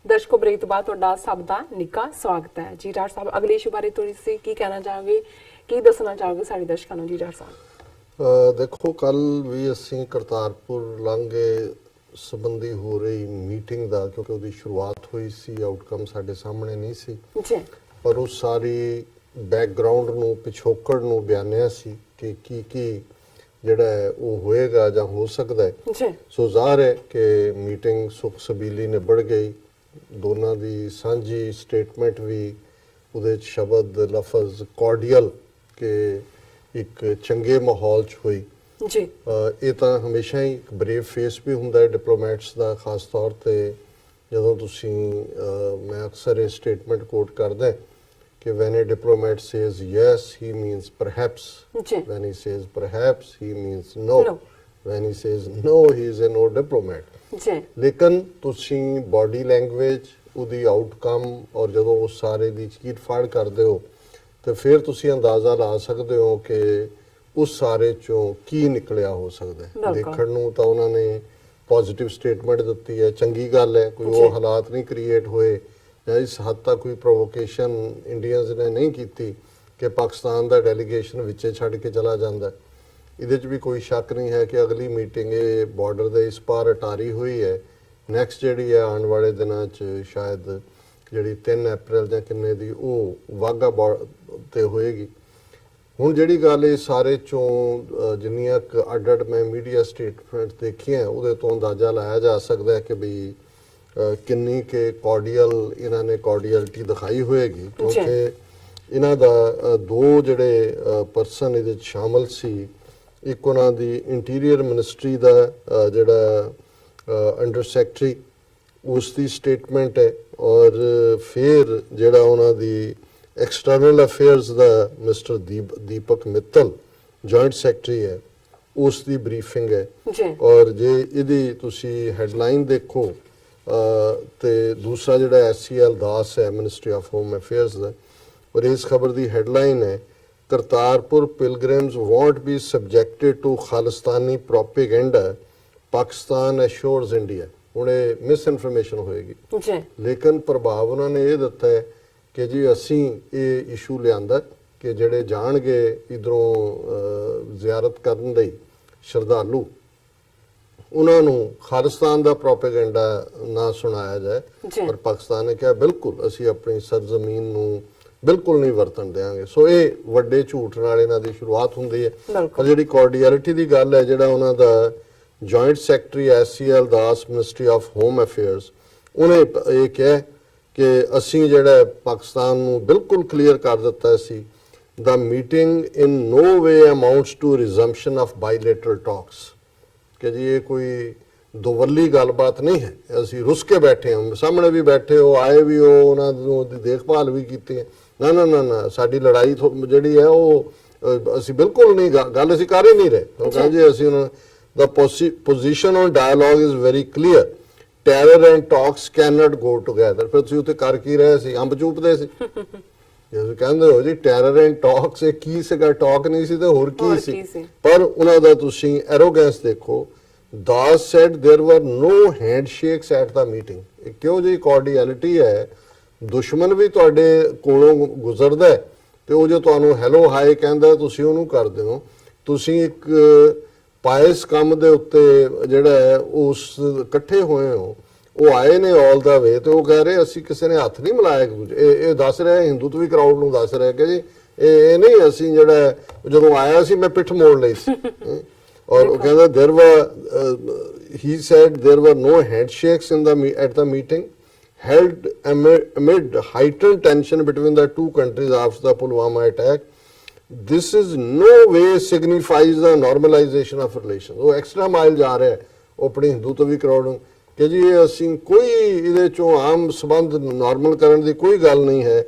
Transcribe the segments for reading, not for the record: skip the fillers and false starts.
ਦਰਸ਼ਕੋ break ਤੋਂ ਬਾਅਦ ਤੁਹਾਡਾ ਸਭ ਦਾ ਨਿੱਘਾ ਸਵਾਗਤ ਹੈ। ਜੀ ਡਾਕਟਰ ਸਾਹਿਬ, ਅਗਲੇ ਇਸ਼ੂ ਬਾਰੇ ਤੁਸੀਂ ਕੀ ਕਹਿਣਾ ਚਾਹੋਗੇ, ਕੀ ਦੱਸਣਾ ਚਾਹੋਗੇ ਸਾਡੇ ਦਰਸ਼ਕਾਂ ਨੂੰ? ਜੀ ਡਾਕਟਰ ਸਾਹਿਬ, ਦੇਖੋ ਕੱਲ ਵੀ ਅਸੀਂ ਕਰਤਾਰਪੁਰ ਲਾਂਘੇ ਸੰਬੰਧੀ ਹੋ ਰਹੀ ਮੀਟਿੰਗ ਦਾ, ਕਿਉਂਕਿ ਉਹਦੀ ਸ਼ੁਰੂਆਤ ਹੋਈ ਸੀ, ਆਊਟਕਮ ਸਾਡੇ ਸਾਹਮਣੇ ਨਹੀਂ ਸੀ ਜੀ, ਪਰ ਉਹ ਸਾਰੀ ਬੈਕਗ੍ਰਾਉਂਡ ਨੂੰ, ਪਿਛੋਕੜ ਨੂੰ ਬਿਆਨਿਆ ਸੀ ਕਿ ਕੀ ਜਿਹੜਾ ਉਹ ਹੋਏਗਾ ਜਾਂ ਹੋ ਸਕਦਾ ਹੈ। ਜੀ, ਸੋ ਜ਼ਾਹਰ ਹੈ ਕਿ ਮੀਟਿੰਗ ਸੁਖ ਸਬੀਲੀ ਨਿਬੜ ਗਈ। ਦੋਨਾਂ ਦੀ ਸਾਂਝੀ ਸਟੇਟਮੈਂਟ ਵੀ ਉਹਦੇ 'ਚ ਸ਼ਬਦ ਲਫ਼ਜ਼ ਕੋਰਡੀਅਲ ਕਿ ਇੱਕ ਚੰਗੇ ਮਾਹੌਲ 'ਚ ਹੋਈ। ਜੀ, ਇਹ ਤਾਂ ਹਮੇਸ਼ਾ ਹੀ ਇੱਕ ਬਰੇਵ ਫੇਸ ਵੀ ਹੁੰਦਾ ਹੈ ਡਿਪਲੋਮੈਟਸ ਦਾ, ਖਾਸ ਤੌਰ ਤੇ ਜਦੋਂ ਤੁਸੀਂ ਮੈਂ ਅਕਸਰ ਇਹ ਸਟੇਟਮੈਂਟ ਕੋਟ ਕਰਦਾ ਕਿ when a diplomat says yes he means perhaps, when he says perhaps he means no, when he says no he is a no diplomat। ਜੀ, ਲੇਕਿਨ ਤੁਸੀਂ ਬਾਡੀ ਲੈਂਗੁਏਜ, ਉਹਦੀ ਆਊਟਕਮ ਔਰ ਜਦੋਂ ਉਸ ਸਾਰੇ ਦੀ ਚੀਰ ਫਾੜ ਕਰਦੇ ਹੋ ਤੇ ਫਿਰ ਤੁਸੀਂ ਅੰਦਾਜ਼ਾ ਲਾ ਸਕਦੇ ਹੋ ਕਿ ਉਸ ਸਾਰੇ ਚੋਂ ਕੀ ਨਿਕਲਿਆ ਹੋ ਸਕਦਾ ਹੈ। ਦੇਖਣ ਨੂੰ ਤਾਂ ਉਹਨਾਂ ਨੇ ਪੋਜ਼ਿਟਿਵ ਸਟੇਟਮੈਂਟ ਦਿੱਤੀ ਹੈ, ਚੰਗੀ ਗੱਲ ਹੈ, ਕੋਈ ਉਹ ਹਾਲਾਤ ਨਹੀਂ ਕ੍ਰੀਏਟ ਹੋਏ ਜਾਂ ਇਸ ਹੱਦ ਤੱਕ ਕੋਈ ਪ੍ਰੋਵੋਕੇਸ਼ਨ ਇੰਡੀਅਨਸ ਨੇ ਨਹੀਂ ਕੀਤੀ ਕਿ ਪਾਕਿਸਤਾਨ ਦਾ ਡੈਲੀਗੇਸ਼ਨ ਵਿੱਚੇ ਛੱਡ ਕੇ ਚਲਾ ਜਾਂਦਾ। ਇਹਦੇ 'ਚ ਵੀ ਕੋਈ ਸ਼ੱਕ ਨਹੀਂ ਹੈ ਕਿ ਅਗਲੀ ਮੀਟਿੰਗ ਇਹ ਬਾਰਡਰ ਦੇ ਇਸ ਪਾਰ ਅਟਾਰੀ ਹੋਈ ਹੈ। ਨੈਕਸਟ ਜਿਹੜੀ ਹੈ ਆਉਣ ਵਾਲੇ ਦਿਨਾਂ 'ਚ ਸ਼ਾਇਦ ਜਿਹੜੀ 3 ਅਪ੍ਰੈਲ ਜਾਂ ਕਿੰਨੇ ਦੀ ਉਹ ਵਾਘਾ ਤੇ ਹੋਏਗੀ। ਹੁਣ ਜਿਹੜੀ ਗੱਲ ਇਹ ਸਾਰੇ ਚੋਂ ਜਿੰਨੀਆਂ ਅੱਡ ਮੈਂ ਮੀਡੀਆ ਸਟੇਟਮੈਂਟ ਦੇਖੀਆਂ ਉਹਦੇ ਤੋਂ ਅੰਦਾਜ਼ਾ ਲਾਇਆ ਜਾ ਸਕਦਾ ਹੈ ਕਿ ਵੀ ਕਿੰਨੀ ਕਿ ਕੋਰਡੀਅਲ ਇਹਨਾਂ ਨੇ ਕੋਰਡੀਅਲਟੀ ਦਿਖਾਈ ਹੋਏਗੀ, ਕਿਉਂਕਿ ਇਹਨਾਂ ਦਾ ਦੋ ਜਿਹੜੇ ਪਰਸਨ ਇਹਦੇ 'ਚ ਸ਼ਾਮਲ ਸੀ, ਇੱਕ ਉਹਨਾਂ ਦੀ ਇੰਟੀਰੀਅਰ ਮਿਨਿਸਟਰੀ ਦਾ ਜਿਹੜਾ ਅੰਡਰ ਸੈਕਟਰੀ, ਉਸ ਦੀ ਸਟੇਟਮੈਂਟ ਹੈ, ਔਰ ਫਿਰ ਜਿਹੜਾ ਉਹਨਾਂ ਦੀ ਐਕਸਟਰਨਲ ਅਫੇਅਰਸ ਦਾ ਮਿਸਟਰ ਦੀਪਕ ਮਿੱਤਲ ਜੁਆਇੰਟ ਸੈਕਟਰੀ ਹੈ, ਉਸ ਦੀ ਬਰੀਫਿੰਗ ਹੈ। ਔਰ ਜੇ ਇਹਦੀ ਤੁਸੀਂ ਹੈਡਲਾਈਨ ਦੇਖੋ ਤੇ ਦੂਸਰਾ ਜਿਹੜਾ SCL ਦਾਸ ਹੈ ਮਿਨਿਸਟਰੀ ਆਫ ਹੋਮ ਅਫੇਅਰਸ ਦਾ, ਔਰ ਇਸ ਖਬਰ ਦੀ ਹੈਡਲਾਈਨ ਹੈ Kartarpur pilgrims won't be subjected to Khalistani propaganda, Pakistan assures India. ਹੁਣ ਇਹ ਮਿਸ ਇਨਫੋਰਮੇਸ਼ਨ ਹੋਏਗੀ, ਲੇਕਿਨ ਪ੍ਰਭਾਵ ਉਹਨਾਂ ਨੇ ਇਹ ਦਿੱਤਾ ਹੈ ਕਿ ਜੀ ਅਸੀਂ ਇਹ ਇਸ਼ੂ ਲਿਆਂਦਾ ਕਿ ਜਿਹੜੇ ਜਾਣਗੇ ਇਧਰੋਂ ਜ਼ਿਆਰਤ ਕਰਨ ਲਈ ਸ਼ਰਧਾਲੂ, ਉਹਨਾਂ ਨੂੰ ਖਾਲਿਸਤਾਨ ਦਾ ਪ੍ਰੋਪੇਗੈਂਡਾ ਨਾ ਸੁਣਾਇਆ ਜਾਏ। ਪਰ ਪਾਕਿਸਤਾਨ ਨੇ ਕਿਹਾ ਬਿਲਕੁਲ ਅਸੀਂ ਆਪਣੀ ਸਰਜ਼ਮੀਨ ਨੂੰ ਬਿਲਕੁਲ ਨਹੀਂ ਵਰਤਣ ਦੇਵਾਂਗੇ। ਸੋ ਇਹ ਵੱਡੇ ਝੂਠ ਨਾਲ ਇਹਨਾਂ ਦੀ ਸ਼ੁਰੂਆਤ ਹੁੰਦੀ ਹੈ। ਪਰ ਜਿਹੜੀ ਕੋਰਡੀਅਲਿਟੀ ਦੀ ਗੱਲ ਹੈ, ਜਿਹੜਾ ਉਹਨਾਂ ਦਾ joint secretary SCL Das ministry of home affairs, ਉਹਨੇ ਇਹ ਕਿਹਾ ਕਿ ਅਸੀਂ ਜਿਹੜਾ ਪਾਕਿਸਤਾਨ ਨੂੰ ਬਿਲਕੁਲ ਕਲੀਅਰ ਕਰ ਦਿੱਤਾ ਸੀ, the meeting in no way amounts to resumption of bilateral talks, ਕਿ ਜੀ ਇਹ ਕੋਈ ਦੋਵੱਲੀ ਗੱਲਬਾਤ ਨਹੀਂ ਹੈ, ਅਸੀਂ ਰੁੱਸ ਕੇ ਬੈਠੇ ਹਾਂ, ਸਾਹਮਣੇ ਵੀ ਬੈਠੇ ਹੋ, ਆਏ ਵੀ ਹੋ, ਉਹਨਾਂ ਦੀ ਦੇਖਭਾਲ ਵੀ ਕੀਤੀ ਹੈ। ਨਾ ਨਾ ਨਾ ਨਾ, ਸਾਡੀ ਲੜਾਈ ਜਿਹੜੀ ਹੈ ਉਹ ਅਸੀਂ ਬਿਲਕੁਲ ਨਹੀਂ, ਗੱਲ ਅਸੀਂ ਕਰ ਹੀ ਨਹੀਂ ਰਹੇ। ਉਹ ਕਹਿੰਦੇ ਅਸੀਂ ਉਹਨਾਂ the position on dialogue is very clear, terror and talks cannot go together। ਫਿਰ ਤੁਸੀਂ ਉੱਥੇ ਕਰ ਕੀ ਰਹੇ ਸੀ? ਅੰਬ ਚੂਪਦੇ ਸੀ। ਜੇ ਕਹਿੰਦੇ ਹੋ ਜੀ ਟੈਰਰ ਐਂਡ ਟਾਕਸ, ਇਹ ਕੀ ਸੀਗਾ? ਟਾਕ ਨਹੀਂ ਸੀ ਤੇ ਹੋਰ ਕੀ ਸੀ? ਪਰ ਉਹਨਾਂ ਦਾ ਤੁਸੀਂ ਐਰੋਗੈਂਸ ਦੇਖੋ। Das said there were no handshakes at the meeting. ਇਹ ਕਿਉਂ ਜੀ ਕੋਰਡੀਅਲਿਟੀ ਹੈ? ਦੁਸ਼ਮਣ ਵੀ ਤੁਹਾਡੇ ਕੋਲੋਂ ਗੁਜ਼ਰਦਾ ਹੈ ਤੇ ਉਹ ਜੋ ਤੁਹਾਨੂੰ ਹੈਲੋ ਹਾਈ ਕਹਿੰਦਾ ਤੁਸੀਂ ਉਹਨੂੰ ਕਰਦੇ ਹੋ। ਤੁਸੀਂ ਇੱਕ ਪਾਇਸ ਕੰਮ ਦੇ ਉੱਤੇ ਜਿਹੜਾ ਹੈ ਉਸ ਇਕੱਠੇ ਹੋਏ ਹੋ, ਉਹ ਆਏ ਨੇ ਆਲ ਦਾ ਵੇ ਤੇ ਉਹ ਕਹਿ ਰਹੇ ਅਸੀਂ ਕਿਸੇ ਨੇ ਹੱਥ ਨਹੀਂ ਮਿਲਾਇਆ। ਇਹ ਦੱਸ ਰਿਹਾ ਹਿੰਦੂਤਵੀ ਕਰਾਊਡ ਨੂੰ ਦੱਸ ਰਿਹਾ ਕਿ ਜੀ ਇਹ ਨਹੀਂ, ਅਸੀਂ ਜਿਹੜਾ ਜਦੋਂ ਆਇਆ ਸੀ ਮੈਂ ਪਿੱਠ ਮੋੜ ਲਈ ਸੀ। ਔਰ ਉਹ ਕਹਿੰਦਾ there were he said there were no handshakes at the meeting held amid heightened tension between the two countries after the Pulwama attack. This is no way signifies the normalization of relations। ਉਹ extra mile ਜਾ ਰਿਹਾ ਉਹ ਆਪਣੀ ਹਿੰਦੂਤਵੀ crowd ਨੂੰ ਕਿ ਜੀ ਇਹ ਅਸੀਂ ਕੋਈ ਇਹਦੇ ਚੋਂ ਆਮ ਸੰਬੰਧ ਨਾਰਮਲ ਕਰਨ ਦੀ ਕੋਈ ਗੱਲ ਨਹੀਂ ਹੈ।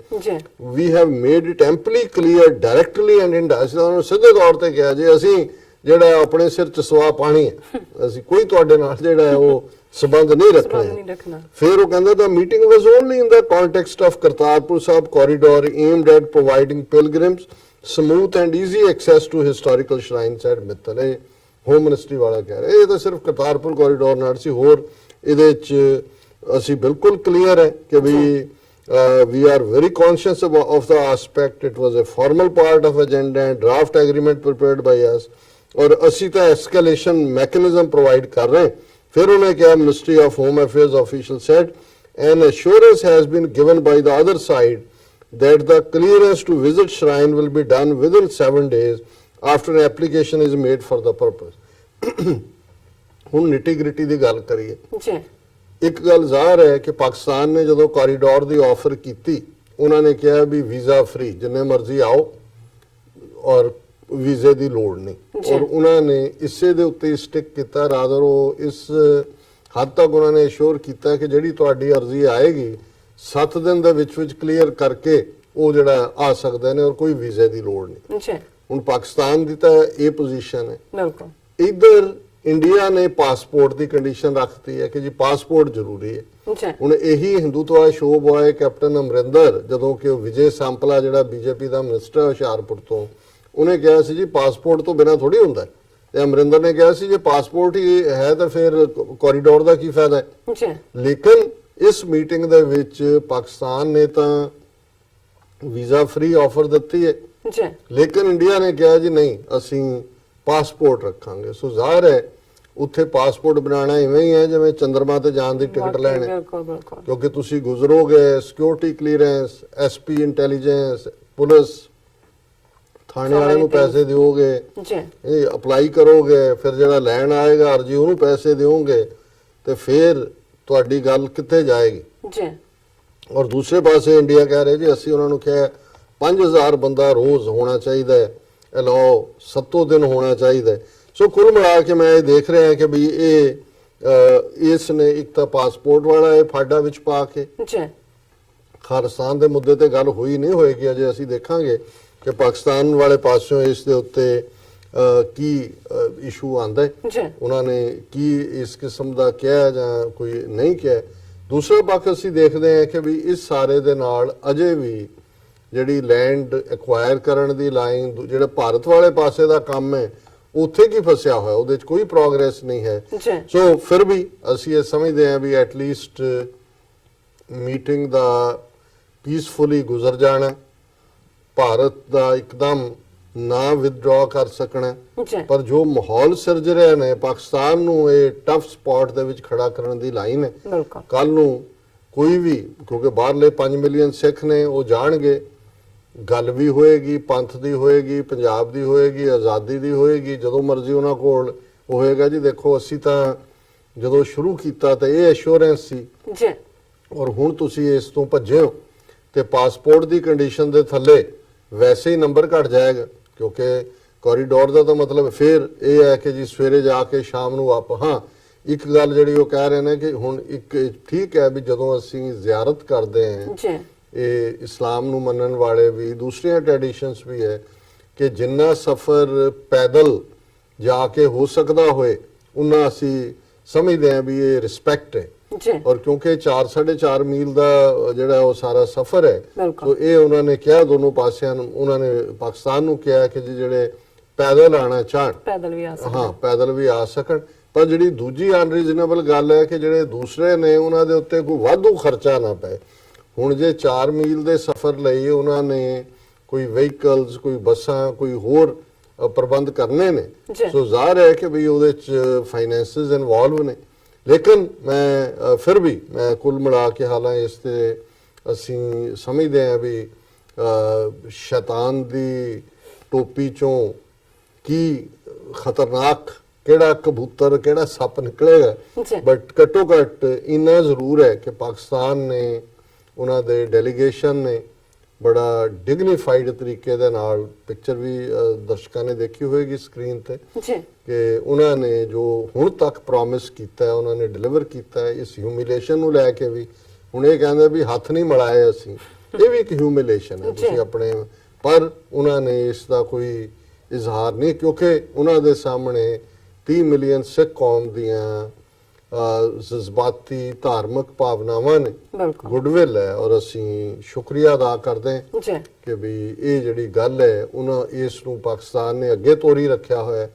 We have made it amply clear directly and indirectly. ਉਹਨਾਂ ਨੂੰ ਸਿੱਧੇ ਤੌਰ ਤੇ ਕਿਹਾ ਜੀ ਅਸੀਂ ਜਿਹੜਾ ਆਪਣੇ ਸਿਰ ਚ ਸਵਾ ਪਾਣੀ ਹੈ, ਅਸੀਂ ਕੋਈ ਤੁਹਾਡੇ ਨਾਲ ਜਿਹੜਾ ਹੈ ਉਹ ਸੰਬੰਧ ਨਹੀਂ ਰੱਖਣਾ। ਫਿਰ ਉਹ ਕਹਿੰਦਾ the meeting was only in the context of Kartarpur Sahib corridor aimed at providing pilgrims smooth and easy access to historical shrines, said Mittal। ਇਹ ਹੋਮ ਮਿਨਿਸਟਰੀ ਵਾਲਾ ਕਹਿ ਰਿਹਾ ਇਹ ਤਾਂ ਸਿਰਫ ਕਰਤਾਰਪੁਰ ਕੋਰੀਡੋਰ ਨਾਲ ਸੀ, ਹੋਰ ਇਹਦੇ ਚ ਅਸੀਂ ਬਿਲਕੁਲ ਕਲੀਅਰ ਹੈ ਕਿ ਵੀ we are very conscious of the aspect. It was a formal part of agenda and draft agreement prepared by us. और ਅਸੀਂ ਤਾਂ escalation mechanism provide ਕਰ ਰਹੇ। ਫਿਰ ਉਹਨੇ ਕਿਹਾ Ministry of Home Affairs official said an assurance has been given by the other side that the clearance to visit shrine will be done within 7 days after an application is made for the purpose। ਹੁਣ nitty gritty ਦੀ ਗੱਲ ਕਰੀਏ ਜੀ ਇੱਕ ਗੱਲ ਜ਼ਾਹਰ ਹੈ ਕਿ ਪਾਕਿਸਤਾਨ ਨੇ ਜਦੋਂ ਕੋਰੀਡੋਰ ਦੀ ਆਫਰ ਕੀਤੀ ਉਹਨਾਂ ਨੇ ਕਿਹਾ ਵੀ ਵੀਜ਼ਾ ਫ੍ਰੀ ਜਿੰਨੇ ਮਰਜ਼ੀ ਆਓ ਔਰ ਵੀਜ਼ੇ ਦੀ ਲੋੜ ਨਹੀਂ ਔਰ ਉਹਨਾਂ ਨੇ ਇਸੇ ਦੇ ਉੱਤੇ ਸਟਿਕ ਕੀਤਾ ਰਾਦਰ ਉਹ ਇਸ ਹੱਦ ਤੱਕ ਉਹਨਾਂ ਨੇ ਅਸ਼ੋਰ ਕੀਤਾ ਕਿ ਜਿਹੜੀ ਤੁਹਾਡੀ ਅਰਜ਼ੀ ਆਏਗੀ 7 ਦਿਨ ਦੇ ਵਿੱਚ ਕਲੀਅਰ ਕਰਕੇ ਉਹ ਜਿਹੜਾ ਆ ਸਕਦੇ ਨੇ ਔਰ ਕੋਈ ਵੀਜ਼ੇ ਦੀ ਲੋੜ ਨਹੀਂ ਜੀ ਹੁਣ ਪਾਕਿਸਤਾਨ ਦੀ ਤਾਂ ਇਹ ਪੋਜੀਸ਼ਨ ਹੈ ਬਿਲਕੁਲ ਇਧਰ ਇੰਡੀਆ ਨੇ ਪਾਸਪੋਰਟ ਦੀ ਕੰਡੀਸ਼ਨ ਰੱਖਤੀ ਹੈ ਕਿ ਜੀ ਪਾਸਪੋਰਟ ਜ਼ਰੂਰੀ ਹੈ ਜੀ ਹੁਣ ਇਹੀ Hindutva show boy captain Amarinder ਜਦੋਂ ਕਿ ਉਹ ਵਿਜੇ ਸੰਪਲਾ ਜਿਹੜਾ ਬੀਜੇਪੀ ਦਾ ਮਿਨਿਸਟਰ ਹੁਸ਼ਿਆਰਪੁਰ ਤੋਂ ਉਹਨੇ ਕਿਹਾ ਸੀ ਜੀ ਪਾਸਪੋਰਟ ਤੋਂ ਬਿਨਾ ਥੋੜੀ ਹੁੰਦਾ ਹੈ। ਤੇ ਅਮਰਿੰਦਰ ਨੇ ਕਿਹਾ ਸੀ ਜੇ ਪਾਸਪੋਰਟ ਹੀ ਹੈ ਤਾਂ ਫਿਰ ਕੋਰੀਡੋਰ ਦਾ ਕੀ ਫਾਇਦਾ ਹੈ ਜੀ ਲੇਕਿਨ ਇਸ ਮੀਟਿੰਗ ਦੇ ਵਿੱਚ ਪਾਕਿਸਤਾਨ ਨੇ ਤਾਂ ਵੀਜ਼ਾ ਫ੍ਰੀ ਆਫਰ ਦਿੱਤੀ ਹੈ ਜੀ ਲੇਕਿਨ ਇੰਡੀਆ ਨੇ ਕਿਹਾ ਜੀ ਨਹੀਂ ਅਸੀਂ ਪਾਸਪੋਰਟ ਰੱਖਾਂਗੇ ਸੋ ਜ਼ਾਹਿਰ ਹੈ ਉੱਥੇ ਪਾਸਪੋਰਟ ਬਣਾਉਣਾ ਇਵੇਂ ਹੀ ਹੈ ਜਿਵੇਂ ਚੰਦਰਮਾ ਤੇ ਜਾਣ ਦੀ ਟਿਕਟ ਲੈਣੀ ਬਿਲਕੁਲ ਬਿਲਕੁਲ ਕਿਉਂਕਿ ਤੁਸੀਂ ਗੁਜ਼ਰੋਗੇ security clearance SP intelligence police ਥਾਣੇ ਵਾਲੇ ਨੂੰ ਪੈਸੇ ਦਿਓਗੇ ਜੀ ਇਹ ਅਪਲਾਈ ਕਰੋਗੇ ਫਿਰ ਜਿਹੜਾ ਲੈਣ ਆਏਗਾ ਅਰਜੀ ਉਹਨੂੰ ਪੈਸੇ ਦਿਓਗੇ ਤੇ ਫਿਰ ਤੁਹਾਡੀ ਗੱਲ ਕਿੱਥੇ ਜਾਏਗੀ ਜੀ ਔਰ ਦੂਸਰੇ ਪਾਸੇ ਇੰਡੀਆ ਕਹਿ ਰਿਹਾ ਜੀ ਅਸੀਂ ਉਹਨਾਂ ਨੂੰ ਕਿਹਾ 5000 ਬੰਦਾ ਰੋਜ਼ ਹੋਣਾ ਚਾਹੀਦਾ ਹੈ ਅਲਾਓ 7 ਦਿਨ ਹੋਣਾ ਚਾਹੀਦਾ ਹੈ ਸੋ ਕੁੱਲ ਮਿਲਾ ਕੇ ਮੈਂ ਇਹ ਦੇਖ ਰਿਹਾ ਕਿ ਵੀ ਇਹ ਇਸ ਨੇ ਇੱਕ ਤਾਂ ਪਾਸਪੋਰਟ ਵਾਲਾ ਇਹ ਫਾਡਾ ਵਿੱਚ ਪਾ ਕੇ ਜੀ ਖਾਲਿਸਤਾਨ ਦੇ ਮੁੱਦੇ ਤੇ ਗੱਲ ਹੋਈ ਨਹੀਂ ਹੋਏਗੀ ਅਜੇ ਅਸੀਂ ਦੇਖਾਂਗੇ ਕਿ ਪਾਕਿਸਤਾਨ ਵਾਲੇ ਪਾਸਿਓਂ ਇਸ ਦੇ ਉੱਤੇ ਕੀ ਇਸ਼ੂ ਆਂਦਾ ਹੈ ਜੀ ਉਹਨਾਂ ਨੇ ਕੀ ਇਸ ਕਿਸਮ ਦਾ ਕਿਹਾ ਜਾਂ ਕੋਈ ਨਹੀਂ ਕਿਹਾ ਦੂਸਰਾ ਪੱਖ ਅਸੀਂ ਦੇਖਦੇ ਹਾਂ ਕਿ ਵੀ ਇਸ ਸਾਰੇ ਦੇ ਨਾਲ ਅਜੇ ਵੀ ਜਿਹੜੀ ਲੈਂਡ ਐਕਵਾਇਰ ਕਰਨ ਦੀ ਲਾਈਨ ਜਿਹੜਾ ਭਾਰਤ ਵਾਲੇ ਪਾਸੇ ਦਾ ਕੰਮ ਹੈ ਉੱਥੇ ਕੀ ਫਸਿਆ ਹੋਇਆ ਉਹਦੇ 'ਚ ਕੋਈ ਪ੍ਰੋਗਰੈਸ ਨਹੀਂ ਹੈ ਜੀ ਸੋ ਫਿਰ ਵੀ ਅਸੀਂ ਇਹ ਸਮਝਦੇ ਹਾਂ ਵੀ ਐਟਲੀਸਟ ਮੀਟਿੰਗ ਦਾ ਪੀਸਫੁਲੀ ਗੁਜ਼ਰ ਜਾਣਾ ਭਾਰਤ ਦਾ ਇੱਕਦਮ ਨਾ ਵਿਦਡਰਾ ਕਰ ਸਕਣਾ ਜੀ ਪਰ ਜੋ ਮਾਹੌਲ ਸਿਰਜ ਰਿਹਾ ਨੇ ਪਾਕਿਸਤਾਨ ਨੂੰ ਇਹ ਟਫ ਸਪੌਟ ਦੇ ਵਿੱਚ ਖੜਾ ਕਰਨ ਦੀ ਲਾਈਨ ਹੈ ਬਿਲਕੁਲ ਕੱਲ ਨੂੰ ਕੋਈ ਵੀ ਕਿਉਂਕਿ ਬਾਹਰਲੇ 5 ਮਿਲੀਅਨ ਸਿੱਖ ਨੇ ਉਹ ਜਾਣਗੇ ਗੱਲ ਵੀ ਹੋਏਗੀ ਪੰਥ ਦੀ ਹੋਏਗੀ ਪੰਜਾਬ ਦੀ ਹੋਏਗੀ ਆਜ਼ਾਦੀ ਦੀ ਹੋਏਗੀ ਜਦੋਂ ਮਰਜ਼ੀ ਉਹਨਾਂ ਕੋਲ ਹੋਏਗਾ ਜੀ ਦੇਖੋ ਅਸੀਂ ਤਾਂ ਜਦੋਂ ਸ਼ੁਰੂ ਕੀਤਾ ਤਾਂ ਇਹ ਐਸ਼ੋਰੈਂਸ ਸੀ ਜੀ ਔਰ ਹੁਣ ਤੁਸੀਂ ਇਸ ਤੋਂ ਭੱਜੇ ਹੋ ਤੇ ਪਾਸਪੋਰਟ ਦੀ ਕੰਡੀਸ਼ਨ ਦੇ ਥੱਲੇ ਵੈਸੇ ਹੀ ਨੰਬਰ ਘਟ ਜਾਏਗਾ ਕਿਉਂਕਿ ਕੋਰੀਡੋਰ ਦਾ ਤਾਂ ਮਤਲਬ ਫਿਰ ਇਹ ਹੈ ਕਿ ਜੀ ਸਵੇਰੇ ਜਾ ਕੇ ਸ਼ਾਮ ਨੂੰ ਹਾਂ ਇੱਕ ਗੱਲ ਜਿਹੜੀ ਉਹ ਕਹਿ ਰਹੇ ਨੇ ਕਿ ਹੁਣ ਇੱਕ ਠੀਕ ਹੈ ਵੀ ਜਦੋਂ ਅਸੀਂ ਜ਼ਿਆਰਤ ਕਰਦੇ ਹਾਂ ਜੀ ਇਹ ਇਸਲਾਮ ਨੂੰ ਮੰਨਣ ਵਾਲੇ ਵੀ ਦੂਸਰੀਆਂ ਟ੍ਰੈਡੀਸ਼ਨਸ ਵੀ ਹੈ ਕਿ ਜਿੰਨਾ ਸਫ਼ਰ ਪੈਦਲ ਜਾ ਕੇ ਹੋ ਸਕਦਾ ਹੋਏ ਉਨਾ ਅਸੀਂ ਸਮਝਦੇ ਹਾਂ ਵੀ ਇਹ ਰਿਸਪੈਕਟ ਹੈ ਜੀ ਔਰ ਕਿਉਂਕਿ 4.5 ਮੀਲ ਦਾ ਜਿਹੜਾ ਉਹ ਸਾਰਾ ਸਫ਼ਰ ਹੈ ਬਿਲਕੁਲ ਸੋ ਇਹ ਉਹਨਾਂ ਨੇ ਕਿਹਾ ਦੋਨੋਂ ਪਾਸਿਆਂ ਨੂੰ ਉਹਨਾਂ ਨੇ ਪਾਕਿਸਤਾਨ ਨੂੰ ਕਿਹਾ ਕਿ ਜੀ ਜਿਹੜੇ ਪੈਦਲ ਆਣਾ ਚਾਹਣ ਪੈਦਲ ਵੀ ਆ ਸਕਦੇ ਹਾਂ ਪੈਦਲ ਵੀ ਆ ਸਕਣ ਪਰ ਜਿਹੜੀ ਦੂਜੀ ਅਨਰੀਜ਼ਨੇਬਲ ਗੱਲ ਹੈ ਕਿ ਜਿਹੜੇ ਦੂਸਰੇ ਨੇ ਉਹਨਾਂ ਦੇ ਉੱਤੇ ਕੋਈ ਵਾਧੂ ਖਰਚਾ ਨਾ ਪਏ ਹੁਣ ਜੇ 4 ਮੀਲ ਦੇ ਸਫ਼ਰ ਲਈ ਉਹਨਾਂ ਨੇ ਕੋਈ ਵਹੀਕਲਸ ਕੋਈ ਬੱਸਾਂ ਕੋਈ ਹੋਰ ਪ੍ਰਬੰਧ ਕਰਨੇ ਨੇ ਸੋ ਜ਼ਾਹਰ ਹੈ ਕਿ ਵੀ ਉਹਦੇ ਚ ਫਾਈਨੈਂਸਿਸ ਇਨਵੋਲਵ ਨੇ ਲੇਕਿਨ ਮੈਂ ਫਿਰ ਵੀ ਮੈਂ ਕੁੱਲ ਮਿਲਾ ਕੇ ਹਾਲਾਂ ਇਸ ਤੇ ਅਸੀਂ ਸਮਝਦੇ ਹਾਂ ਵੀ ਸ਼ੈਤਾਨ ਦੀ ਟੋਪੀ ਚੋਂ ਕੀ ਖਤਰਨਾਕ ਕਿਹੜਾ ਕਬੂਤਰ ਕਿਹੜਾ ਸੱਪ ਨਿਕਲੇਗਾ ਬਟ ਘੱਟੋ ਘੱਟ ਇੰਨਾ ਜ਼ਰੂਰ ਹੈ ਕਿ ਪਾਕਿਸਤਾਨ ਨੇ ਉਹਨਾਂ ਦੇ ਡੈਲੀਗੇਸ਼ਨ ਨੇ ਬੜਾ ਡਿਗਨੀਫਾਈਡ ਤਰੀਕੇ ਦੇ ਨਾਲ ਪਿਕਚਰ ਵੀ ਦਰਸ਼ਕਾਂ ਨੇ ਦੇਖੀ ਹੋਏਗੀ ਸਕਰੀਨ ਤੇ ਕਿ ਉਹਨਾਂ ਨੇ ਜੋ ਹੁਣ ਤੱਕ ਪ੍ਰੋਮਿਸ ਕੀਤਾ ਹੈ ਉਹਨਾਂ ਨੇ ਡਿਲੀਵਰ ਕੀਤਾ ਹੈ ਇਸ ਹਿਊਮਿਲੇਸ਼ਨ ਨੂੰ ਲੈ ਕੇ ਵੀ ਹੁਣ ਇਹ ਕਹਿੰਦੇ ਵੀ ਹੱਥ ਨਹੀਂ ਮਿਲਾਏ ਅਸੀਂ ਇਹ ਵੀ ਇੱਕ ਹਿਊਮਿਲੇਸ਼ਨ ਹੈ ਤੁਸੀਂ ਆਪਣੇ ਪਰ ਉਹਨਾਂ ਨੇ ਇਸ ਦਾ ਕੋਈ ਇਜ਼ਹਾਰ ਨਹੀਂ ਕਿਉਂਕਿ ਉਹਨਾਂ ਦੇ ਸਾਹਮਣੇ 30 ਮਿਲੀਅਨ ਸਿੱਖ ਕੌਮ ਦੀਆਂ ਜਜ਼ਬਾਤੀ ਧਾਰਮਿਕ ਭਾਵਨਾਵਾਂ ਨੇ ਗੁੱਡਵਿਲ ਹੈ ਔਰ ਅਸੀਂ ਸ਼ੁਕਰੀਆ ਅਦਾ ਕਰਦੇ ਹਾਂ ਕਿ ਵੀ ਇਹ ਜਿਹੜੀ ਗੱਲ ਹੈ ਉਹਨਾਂ ਇਸ ਨੂੰ ਪਾਕਿਸਤਾਨ ਨੇ ਅੱਗੇ ਤੋਰੀ ਰੱਖਿਆ ਹੋਇਆ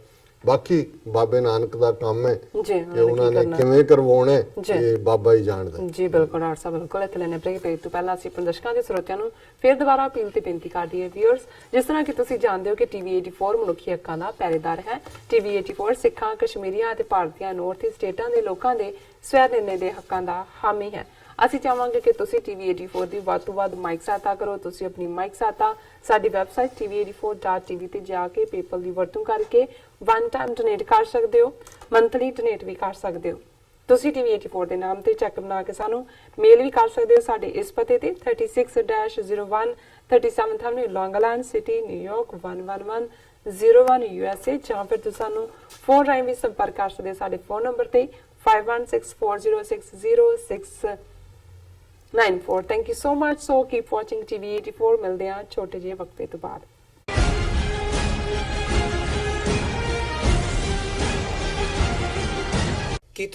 ਬਾਕੀ ਬਾਬੇ ਨਾਨਕ ਦਾ ਕੰਮ ਹੈ ਜੀ ਕਿ ਉਹਨਾਂ ਨੇ ਕਿਵੇਂ ਕਰਵਾਉਣਾ ਹੈ, ਜੀ। ਇਹ ਬਾਬਾ ਹੀ ਜਾਣਦਾ। ਜੀ ਬਿਲਕੁਲ ਡਾਕਟਰ ਸਾਹਿਬ, ਬਿਲਕੁਲ। ਇੱਥੇ ਲੈਣੇ ਬ੍ਰੇਕ ਤੋਂ ਪਹਿਲਾਂ ਅਸੀਂ ਆਪਣੇ ਦਰਸ਼ਕਾਂ ਦੇ ਸਰੋਤਿਆਂ ਨੂੰ ਫਿਰ ਦੁਬਾਰਾ ਅਪੀਲ ਤੇ ਬੇਨਤੀ ਕਰਦੀ ਹੈ ਵੀਅਰਸ, ਜਿਸ ਤਰ੍ਹਾਂ ਕਿ ਤੁਸੀਂ ਜਾਣਦੇ ਹੋ ਕਿ ਟੀਵੀ 84 ਮਨੁੱਖੀ ਹੱਕਾਂ ਦਾ ਪਹਿਰੇਦਾਰ ਹੈ। ਟੀਵੀ 84 ਸਿੱਖਾਂ, ਕਸ਼ਮੀਰੀਆਂ ਅਤੇ ਭਾਰਤੀਆਂ ਨੌਰਥ ਈਸਟ ਸਟੇਟਾਂ ਦੇ ਲੋਕਾਂ ਦੇ ਸਵੈ ਨਿਰਣੇ ਦੇ ਹੱਕਾਂ ਦਾ ਹਾਮੀ ਹੈ। ਅਸੀਂ ਚਾਹਾਂਗੇ ਕਿ ਤੁਸੀਂ ਟੀਵੀ 84 ਦੀ ਵੱਧ ਤੋਂ ਵੱਧ ਮਾਈਕ ਸਹਾਇਤਾ ਕਰੋ। ਤੁਸੀਂ ਆਪਣੀ ਮਾਈਕ ਸਹਾਇਤਾ ਸਾਡੀ ਵੈਬਸਾਈਟ tv84.tv ਤੇ ਜਾ ਕੇ ਪੇਪਲ ਦੀ ਵਰਤੋਂ ਕਰਕੇ ਵਨ ਟਾਈਮ ਡੋਨੇਟ ਕਰ ਸਕਦੇ ਹੋ, ਮੰਥਲੀ ਡੋਨੇਟ ਵੀ ਕਰ ਸਕਦੇ ਹੋ। ਤੁਸੀਂ ਟੀਵੀ 84 ਦੇ ਨਾਮ ਤੇ ਚੈੱਕ ਬਣਾ ਕੇ ਸਾਨੂੰ ਮੇਲ ਵੀ ਕਰ ਸਕਦੇ ਹੋ ਸਾਡੇ ਇਸ ਪਤੇ ਤੇ 36-01 37th Avenue, Long Island City, New York 11101 USA, ਜਾਂ ਫਿਰ ਤੁਸੀਂ ਸਾਨੂੰ ਫੋਨ ਰਾਹੀਂ ਵੀ ਸੰਪਰਕ ਕਰ ਸਕਦੇ ਹੋ ਸਾਡੇ ਫੋਨ ਨੰਬਰ ਤੇ 5164060694। Thank you so much. So keep watching TV 84. ਮਿਲਦੇ ਹਾਂ ਛੋਟੇ ਜਿਹੇ ਵਕਤੇ ਤੋਂ ਬਾਅਦ। ਕੀ